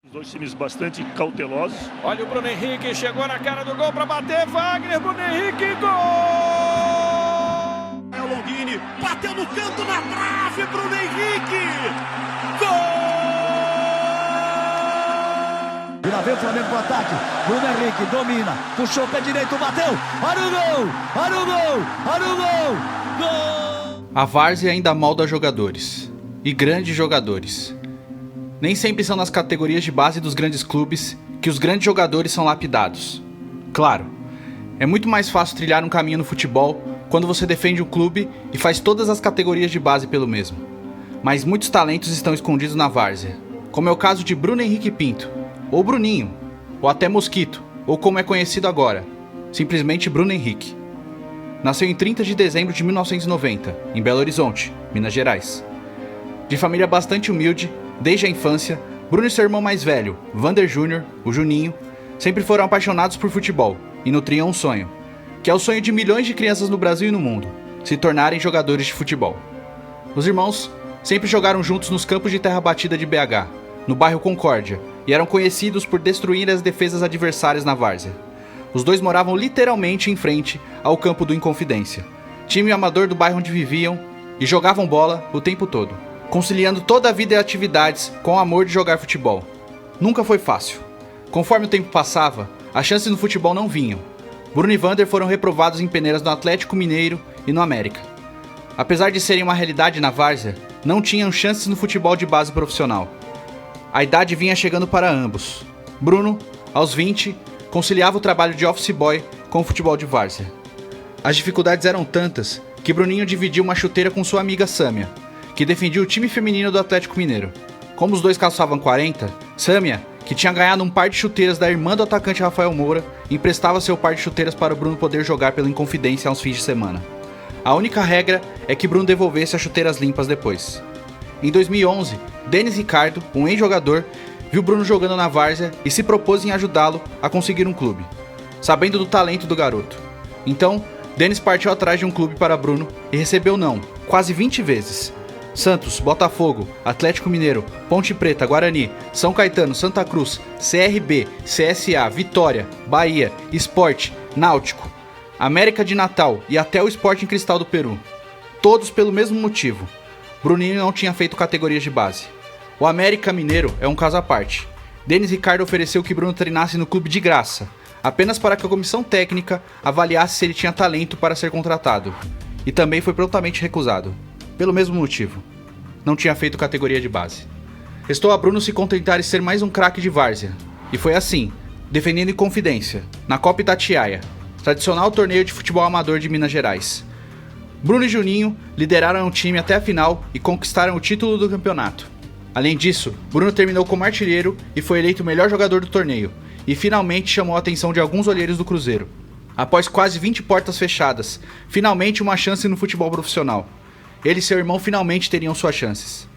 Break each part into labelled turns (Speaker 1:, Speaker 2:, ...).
Speaker 1: Os dois times bastante cautelosos.
Speaker 2: Olha o Bruno Henrique, chegou na cara do gol para bater, Wagner, Bruno Henrique, gol!
Speaker 3: É o Longini, bateu no canto, na trave, Bruno Henrique! Gol!
Speaker 4: E lá vem o Flamengo pro ataque, Bruno Henrique domina, puxou o pé direito, bateu, olha o gol, olha o gol, olha o gol, gol!
Speaker 5: A várzea ainda molda jogadores, e grandes jogadores. Nem sempre são nas categorias de base dos grandes clubes que os grandes jogadores são lapidados. Claro, é muito mais fácil trilhar um caminho no futebol quando você defende um clube e faz todas as categorias de base pelo mesmo. Mas muitos talentos estão escondidos na várzea, como é o caso de Bruno Henrique Pinto, ou Bruninho, ou até Mosquito, ou como é conhecido agora, simplesmente Bruno Henrique. Nasceu em 30 de dezembro de 1990, em Belo Horizonte, Minas Gerais. De família bastante humilde, desde a infância, Bruno e seu irmão mais velho, Vander Júnior, o Juninho, sempre foram apaixonados por futebol e nutriam um sonho, que é o sonho de milhões de crianças no Brasil e no mundo, se tornarem jogadores de futebol. Os irmãos sempre jogaram juntos nos campos de terra batida de BH, no bairro Concórdia, e eram conhecidos por destruir as defesas adversárias na várzea. Os dois moravam literalmente em frente ao campo do Inconfidência, time amador do bairro onde viviam, e jogavam bola o tempo todo, conciliando toda a vida e atividades com o amor de jogar futebol. Nunca foi fácil. Conforme o tempo passava, as chances no futebol não vinham. Bruno e Vander foram reprovados em peneiras no Atlético Mineiro e no América. Apesar de serem uma realidade na várzea, não tinham chances no futebol de base profissional. A idade vinha chegando para ambos. Bruno, aos 20, conciliava o trabalho de office boy com o futebol de várzea. As dificuldades eram tantas que Bruninho dividiu uma chuteira com sua amiga Sâmia, que defendia o time feminino do Atlético Mineiro. Como os dois calçavam 40, Sâmia, que tinha ganhado um par de chuteiras da irmã do atacante Rafael Moura, emprestava seu par de chuteiras para o Bruno poder jogar pela Inconfidência aos fins de semana. A única regra é que Bruno devolvesse as chuteiras limpas depois. Em 2011, Denis Ricardo, um ex-jogador, viu Bruno jogando na várzea e se propôs em ajudá-lo a conseguir um clube, sabendo do talento do garoto. Então, Denis partiu atrás de um clube para Bruno e recebeu não, quase 20 vezes. Santos, Botafogo, Atlético Mineiro, Ponte Preta, Guarani, São Caetano, Santa Cruz, CRB, CSA, Vitória, Bahia, Sport, Náutico, América de Natal e até o Sporting Cristal do Peru. Todos pelo mesmo motivo. Bruninho não tinha feito categorias de base. O América Mineiro é um caso à parte. Denis Ricardo ofereceu que Bruno treinasse no clube de graça, apenas para que a comissão técnica avaliasse se ele tinha talento para ser contratado. E também foi prontamente recusado. Pelo mesmo motivo. Não tinha feito categoria de base. Restou a Bruno se contentar em ser mais um craque de várzea. E foi assim, defendendo Inconfidência, na Copa Itatiaia, tradicional torneio de futebol amador de Minas Gerais. Bruno e Juninho lideraram o time até a final e conquistaram o título do campeonato. Além disso, Bruno terminou como artilheiro e foi eleito o melhor jogador do torneio, e finalmente chamou a atenção de alguns olheiros do Cruzeiro. Após quase 20 portas fechadas, finalmente uma chance no futebol profissional. Ele e seu irmão finalmente teriam suas chances.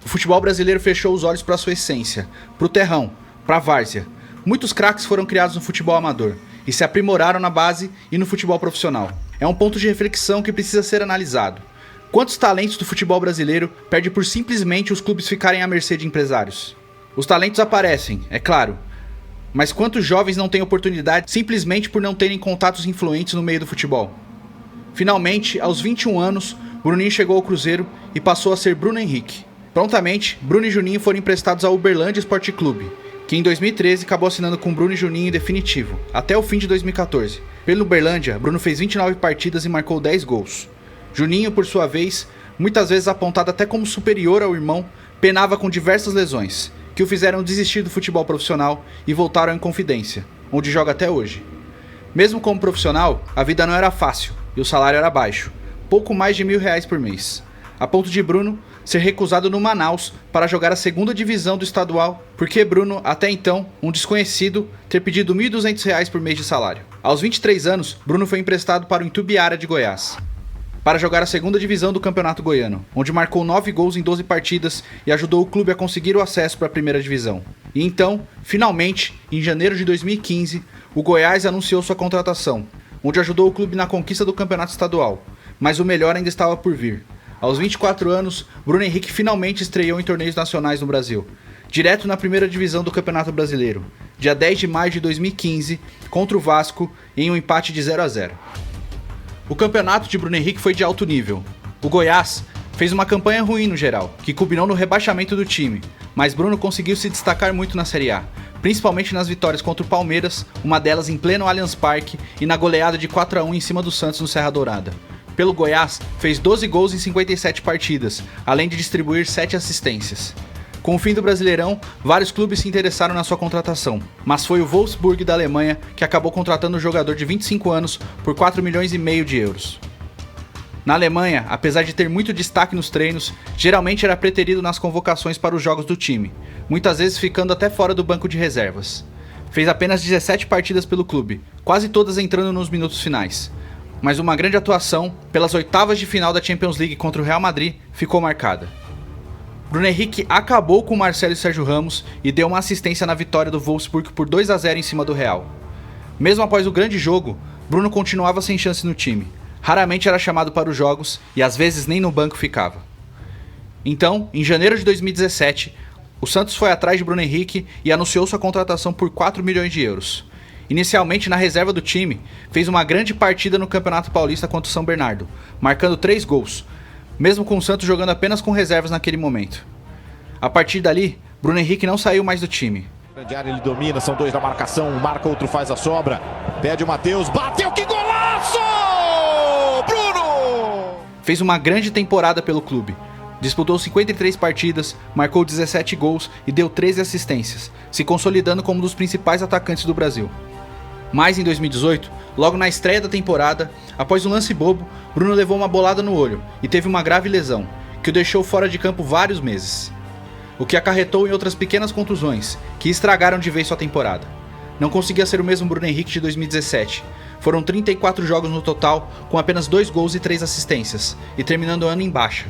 Speaker 5: O futebol brasileiro fechou os olhos para sua essência, para o terrão, para a várzea. Muitos craques foram criados no futebol amador e se aprimoraram na base e no futebol profissional. É um ponto de reflexão que precisa ser analisado. Quantos talentos do futebol brasileiro perde por simplesmente os clubes ficarem à mercê de empresários? Os talentos aparecem, é claro, mas quantos jovens não têm oportunidade simplesmente por não terem contatos influentes no meio do futebol? Finalmente, aos 21 anos, Bruninho chegou ao Cruzeiro e passou a ser Bruno Henrique. Prontamente, Bruno e Juninho foram emprestados ao Uberlândia Esporte Clube, que em 2013 acabou assinando com Bruno e Juninho em definitivo, até o fim de 2014. Pelo Uberlândia, Bruno fez 29 partidas e marcou 10 gols. Juninho, por sua vez, muitas vezes apontado até como superior ao irmão, penava com diversas lesões, que o fizeram desistir do futebol profissional e voltar ao Inconfidência, onde joga até hoje. Mesmo como profissional, a vida não era fácil e o salário era baixo, pouco mais de R$1.000 por mês, a ponto de Bruno ser recusado no Manaus para jogar a segunda divisão do estadual, porque Bruno, até então, um desconhecido, ter pedido R$1.200 por mês de salário. Aos 23 anos, Bruno foi emprestado para o Itubiara de Goiás, para jogar a segunda divisão do Campeonato Goiano, onde marcou 9 gols em 12 partidas e ajudou o clube a conseguir o acesso para a primeira divisão. E então, finalmente, em janeiro de 2015, o Goiás anunciou sua contratação, onde ajudou o clube na conquista do Campeonato Estadual, mas o melhor ainda estava por vir. Aos 24 anos, Bruno Henrique finalmente estreou em torneios nacionais no Brasil, direto na primeira divisão do Campeonato Brasileiro, dia 10 de maio de 2015, contra o Vasco, em um empate de 0-0. O campeonato de Bruno Henrique foi de alto nível. O Goiás fez uma campanha ruim no geral, que culminou no rebaixamento do time, mas Bruno conseguiu se destacar muito na Série A, principalmente nas vitórias contra o Palmeiras, uma delas em pleno Allianz Parque e na goleada de 4-1 em cima do Santos no Serra Dourada. Pelo Goiás, fez 12 gols em 57 partidas, além de distribuir 7 assistências. Com o fim do Brasileirão, vários clubes se interessaram na sua contratação, mas foi o Wolfsburg da Alemanha que acabou contratando o jogador de 25 anos por 4,5 milhões de euros. Na Alemanha, apesar de ter muito destaque nos treinos, geralmente era preterido nas convocações para os jogos do time, muitas vezes ficando até fora do banco de reservas. Fez apenas 17 partidas pelo clube, quase todas entrando nos minutos finais. Mas uma grande atuação, pelas oitavas de final da Champions League contra o Real Madrid, ficou marcada. Bruno Henrique acabou com o Marcelo e Sérgio Ramos e deu uma assistência na vitória do Wolfsburg por 2-0 em cima do Real. Mesmo após o grande jogo, Bruno continuava sem chance no time. Raramente era chamado para os jogos e às vezes nem no banco ficava. Então, em janeiro de 2017, o Santos foi atrás de Bruno Henrique e anunciou sua contratação por 4 milhões de euros. Inicialmente na reserva do time, fez uma grande partida no Campeonato Paulista contra o São Bernardo, marcando 3 gols, mesmo com o Santos jogando apenas com reservas naquele momento. A partir dali, Bruno Henrique não saiu mais do time.
Speaker 3: Grande área, ele domina, são 2 na marcação, um marca, outro faz a sobra. Pede o Matheus, bateu, que golaço! Bruno!
Speaker 5: Fez uma grande temporada pelo clube. Disputou 53 partidas, marcou 17 gols e deu 13 assistências, se consolidando como um dos principais atacantes do Brasil. Mas em 2018, logo na estreia da temporada, após um lance bobo, Bruno levou uma bolada no olho e teve uma grave lesão, que o deixou fora de campo vários meses. O que acarretou em outras pequenas contusões, que estragaram de vez sua temporada. Não conseguia ser o mesmo Bruno Henrique de 2017. Foram 34 jogos no total, com apenas 2 gols e 3 assistências, e terminando o ano em baixa.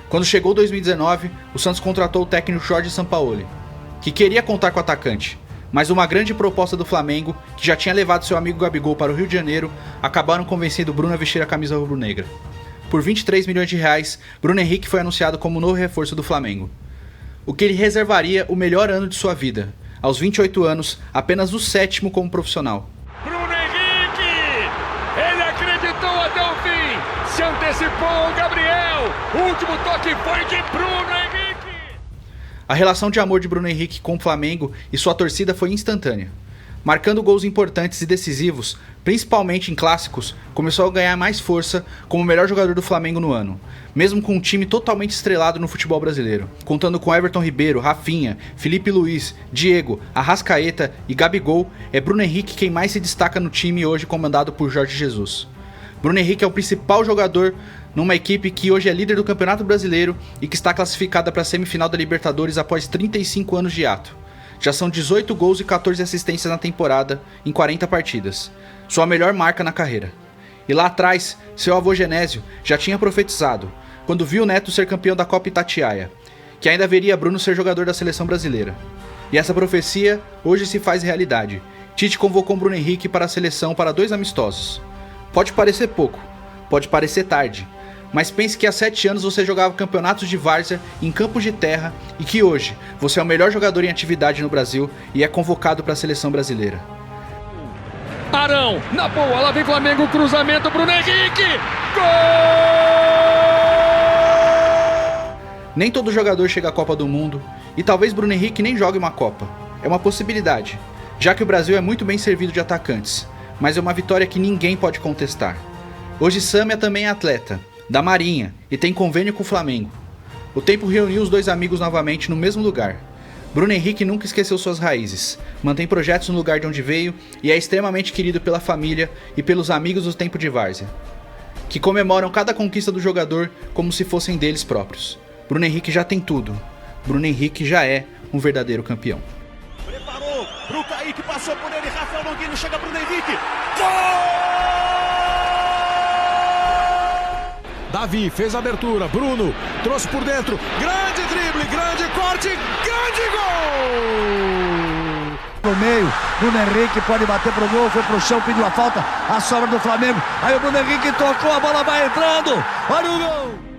Speaker 5: Quando chegou 2019, o Santos contratou o técnico Jorge Sampaoli, que queria contar com o atacante, mas uma grande proposta do Flamengo, que já tinha levado seu amigo Gabigol para o Rio de Janeiro, acabaram convencendo Bruno a vestir a camisa rubro-negra. Por 23 milhões de reais, Bruno Henrique foi anunciado como novo reforço do Flamengo, o que lhe reservaria o melhor ano de sua vida, aos 28 anos, apenas o 7º como profissional.
Speaker 2: Bruno Henrique! Ele acreditou até o fim! Se antecipou o Gabriel! O último toque foi de Bruno Henrique!
Speaker 5: A relação de amor de Bruno Henrique com o Flamengo e sua torcida foi instantânea. Marcando gols importantes e decisivos, principalmente em clássicos, começou a ganhar mais força como o melhor jogador do Flamengo no ano, mesmo com um time totalmente estrelado no futebol brasileiro, contando com Everton Ribeiro, Rafinha, Felipe Luiz, Diego, Arrascaeta e Gabigol. É Bruno Henrique quem mais se destaca no time hoje comandado por Jorge Jesus. Bruno Henrique é o principal jogador numa equipe que hoje é líder do Campeonato Brasileiro e que está classificada para a semifinal da Libertadores após 35 anos de ato. Já são 18 gols e 14 assistências na temporada, em 40 partidas. Sua melhor marca na carreira. E lá atrás, seu avô Genésio já tinha profetizado, quando viu o neto ser campeão da Copa Itatiaia, que ainda veria Bruno ser jogador da seleção brasileira. E essa profecia hoje se faz realidade. Tite convocou Bruno Henrique para a seleção para 2 amistosos. Pode parecer pouco, pode parecer tarde, mas pense que há 7 anos você jogava campeonatos de várzea em campos de terra e que hoje você é o melhor jogador em atividade no Brasil e é convocado para a seleção brasileira.
Speaker 2: Arão, na boa, lá vem Flamengo, cruzamento, Bruno Henrique! Gol!
Speaker 5: Nem todo jogador chega à Copa do Mundo e talvez Bruno Henrique nem jogue uma Copa. É uma possibilidade, já que o Brasil é muito bem servido de atacantes, mas é uma vitória que ninguém pode contestar. Hoje Sâmia também é atleta, da Marinha, e tem convênio com o Flamengo. O tempo reuniu os 2 amigos novamente no mesmo lugar. Bruno Henrique nunca esqueceu suas raízes, mantém projetos no lugar de onde veio e é extremamente querido pela família e pelos amigos do tempo de várzea, que comemoram cada conquista do jogador como se fossem deles próprios. Bruno Henrique já tem tudo. Bruno Henrique já é um verdadeiro campeão.
Speaker 3: Preparou pro Kaique, passou por ele, Rafael Longuinho, chega Bruno Henrique. Gol! Davi fez a abertura, Bruno trouxe por dentro, grande drible, grande corte, grande gol!
Speaker 4: No meio, Bruno Henrique pode bater pro gol, foi pro chão, pediu a falta, a sobra do Flamengo. Aí o Bruno Henrique tocou, a bola vai entrando, olha o gol!